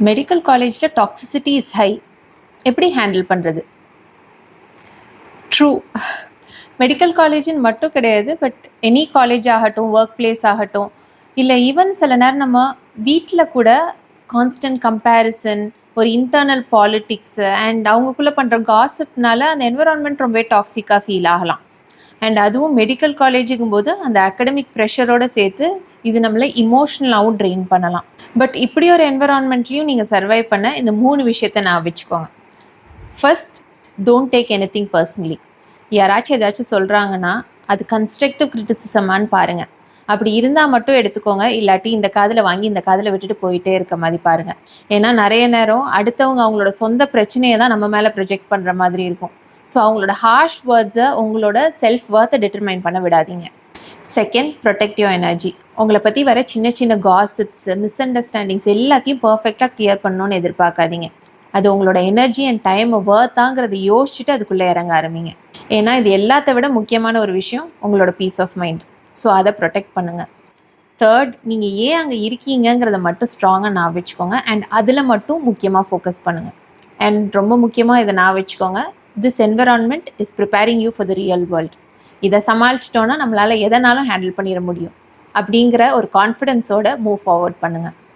Medical காலேஜில் toxicity is high. எப்படி handle பண்ணுறது? ட்ரூ. மெடிக்கல் காலேஜின்னு மட்டும் கிடையாது, பட் எனி காலேஜ் ஆகட்டும், ஒர்க் பிளேஸ் ஆகட்டும், இல்லை ஈவன் சில நேரம் நம்ம வீட்டில் கூட கான்ஸ்டன்ட் கம்பேரிசன், ஒரு இன்டர்னல் பாலிட்டிக்ஸு அண்ட் அவங்களுக்குள்ளே பண்ணுற காசிப்னால அந்த என்விரான்மெண்ட் ரொம்ப டாக்ஸிக்காக ஃபீல் ஆகலாம். அண்ட் அதுவும் மெடிக்கல் காலேஜுக்கும் போது அந்த அகடமிக் ப்ரெஷரோடு சேர்த்து இது நம்மளை இமோஷ்னலாகவும் ட்ரெயின் பண்ணலாம். பட் இப்படி ஒரு என்விரான்மெண்ட்லேயும் நீங்கள் சர்வை பண்ண இந்த 3 விஷயத்தை நான் வச்சுக்கோங்க. First, don't take any thing personally. யாராச்சும் ஏதாச்சும் சொல்கிறாங்கன்னா அது கன்ஸ்ட்ரக்டிவ் கிரிட்டிசிசமானு பாருங்கள். அப்படி இருந்தால் மட்டும் எடுத்துக்கோங்க, இல்லாட்டி இந்த காதில் வாங்கி இந்த காதில் விட்டுட்டு போயிட்டே இருக்க மாதிரி பாருங்கள். ஏன்னா நிறைய நேரம் அடுத்தவங்க அவங்களோட சொந்த பிரச்சனையை தான் நம்ம மேலே ப்ரொஜெக்ட் பண்ணுற மாதிரி இருக்கும். ஸோ அவங்களோட ஹார்ஷ் வேர்ட்ஸை உங்களோட செல்ஃப் வர்த்தை டிட்டர்மைன் பண்ண விடாதீங்க. Second, protect your energy. உங்களை பற்றி வர சின்ன சின்ன காசிப்ஸ், மிஸ் அண்டர்ஸ்டாண்டிங்ஸ் எல்லாத்தையும் பர்ஃபெக்டாக கிளியர் பண்ணணும்னு எதிர்பார்க்காதீங்க. அது உங்களோட எனர்ஜி அண்ட் டைமை வர்த்தாங்கிறத யோசிச்சுட்டு அதுக்குள்ளே இறங்க ஆரம்பிங்க. ஏன்னா இது எல்லாத்த விட முக்கியமான ஒரு விஷயம் உங்களோட பீஸ் ஆஃப் மைண்ட். ஸோ அதை ப்ரொடெக்ட் பண்ணுங்கள். தேர்ட், நீங்கள் ஏன் அங்கே இருக்கீங்கிறத மட்டும் ஸ்ட்ராங்காக நான் வச்சுக்கோங்க அண்ட் அதில் மட்டும் முக்கியமாக ஃபோக்கஸ் பண்ணுங்கள். அண்ட் ரொம்ப முக்கியமாக இதை நான் வச்சுக்கோங்க, this environment is preparing you for the real world. இதை சமாளிச்சிட்டோன்னா நம்மளால் எதனாலும் ஹேண்டில் பண்ணிட முடியும் அப்படிங்கிற ஒரு கான்ஃபிடென்ஸோடு மூவ் ஃபார்வர்ட் பண்ணுங்கள்.